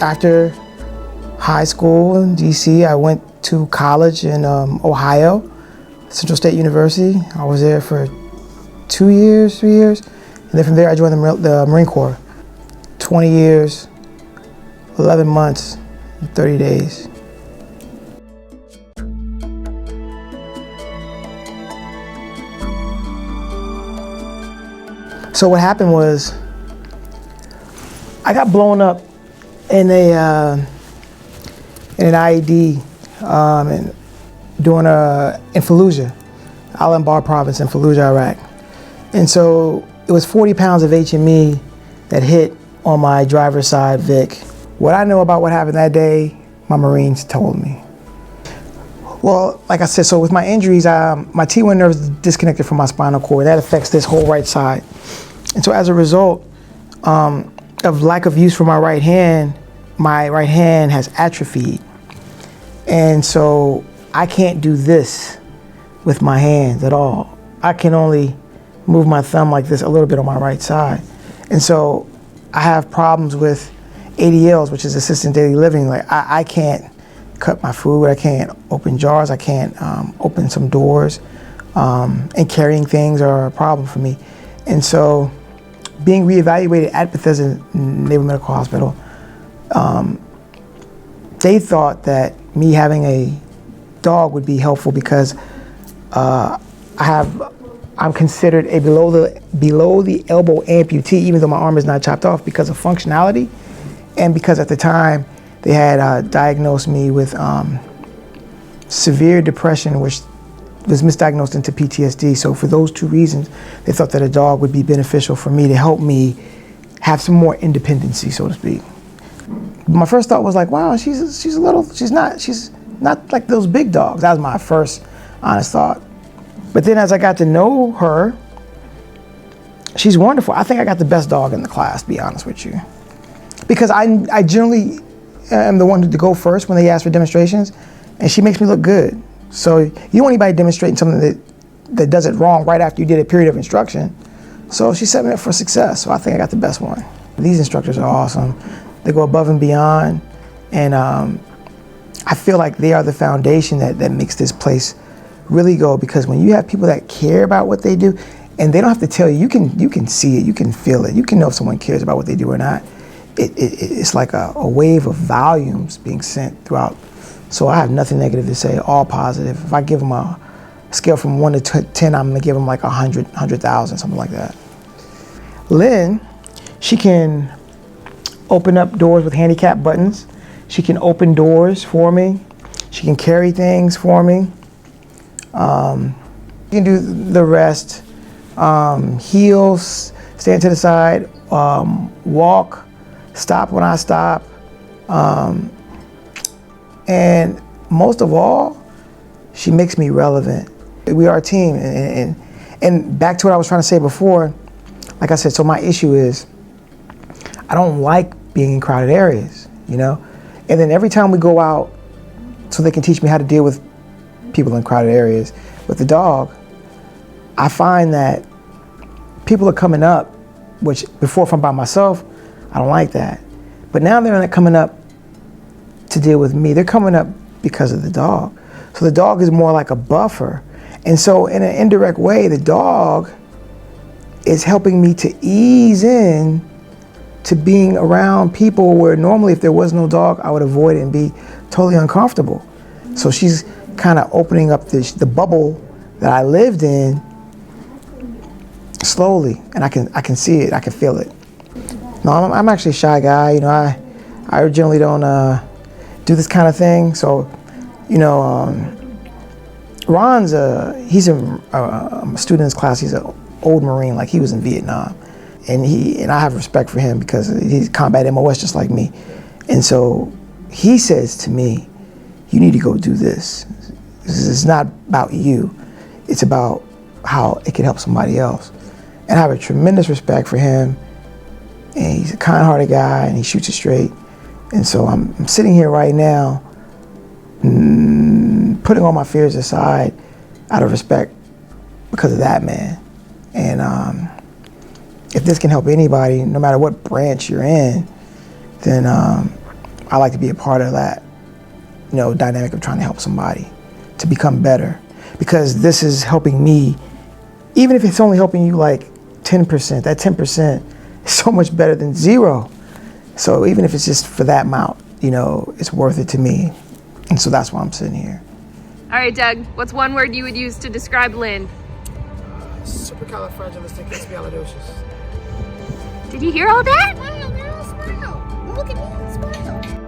After high school in DC, I went to college in Ohio, Central State University. I was there for 2 years, 3 years. And then from there, I joined the Marine Corps. 20 years, 11 months, and 30 days. So what happened was, I got blown up in an IED in Fallujah, Al-Anbar province in Fallujah, Iraq. And so it was 40 pounds of HME that hit on my driver's side, Vic. What I know about what happened that day, my Marines told me. Well, like I said, so with my injuries, my T1 nerve is disconnected from my spinal cord. That affects this whole right side. And so as a result of lack of use for my right hand has atrophied. And so I can't do this with my hands at all. I can only move my thumb like this a little bit on my right side. And so I have problems with ADLs, which is assisted daily living. Like I can't cut my food, I can't open jars, I can't open some doors, and carrying things are a problem for me. And so being reevaluated at Bethesda Naval Medical Hospital, they thought that me having a dog would be helpful because I'm considered a below the elbow amputee, even though my arm is not chopped off, because of functionality, and because at the time they had diagnosed me with severe depression, which was misdiagnosed into PTSD. So for those two reasons, they thought that a dog would be beneficial for me to help me have some more independency, so to speak. My first thought was like, wow, she's not like those big dogs. That was my first honest thought. But then as I got to know her, she's wonderful. I think I got the best dog in the class, to be honest with you. Because I generally am the one to go first when they ask for demonstrations, and she makes me look good. So you don't want anybody demonstrating something that does it wrong right after you did a period of instruction. So she set me up for success, so I think I got the best one. These instructors are awesome. They go above and beyond, and I feel like they are the foundation that makes this place really go, because when you have people that care about what they do, and they don't have to tell you, you can see it, you can feel it, you can know if someone cares about what they do or not. It's like a wave of volumes being sent throughout. So I have nothing negative to say, all positive. If I give them a scale from 1 to 10, I'm gonna give them like 100,000, something like that. Lynn, she can open up doors with handicap buttons. She can open doors for me. She can carry things for me. You can do the rest. Heels, stand to the side, walk, stop when I stop. And most of all, she makes me relevant. We are a team, and back to what I was trying to say before, like I said, so my issue is, I don't like being in crowded areas, you know? And then every time we go out, so they can teach me how to deal with people in crowded areas, with the dog, I find that people are coming up, which before if I'm by myself, I don't like that. But now they're not coming up to deal with me. They're coming up because of the dog. So the dog is more like a buffer. And so in an indirect way, the dog is helping me to ease in to being around people where normally if there was no dog, I would avoid it and be totally uncomfortable. So she's kind of opening up the bubble that I lived in slowly, and I can see it, I can feel it. No, I'm actually a shy guy. You know, I generally don't do this kind of thing. So, you know, Ron's he's a student in his class. He's an old Marine, like he was in Vietnam, and I have respect for him because he's combat MOS just like me. And so he says to me, "You need to go do this. It's not about you. It's about how it can help somebody else." And I have a tremendous respect for him. And he's a kind-hearted guy, and he shoots it straight. And so I'm sitting here right now, putting all my fears aside out of respect because of that man. And if this can help anybody, no matter what branch you're in, then I like to be a part of that, dynamic of trying to help somebody to become better, because this is helping me. Even if it's only helping you like 10%, that 10% is so much better than 0. So even if it's just for that amount, it's worth it to me. And so that's why I'm sitting here. All right, Doug, what's one word you would use to describe Lynn? Supercalifragilisticexpialidocious. Did you hear all that? Smile, girl, smile. Look at me, smile.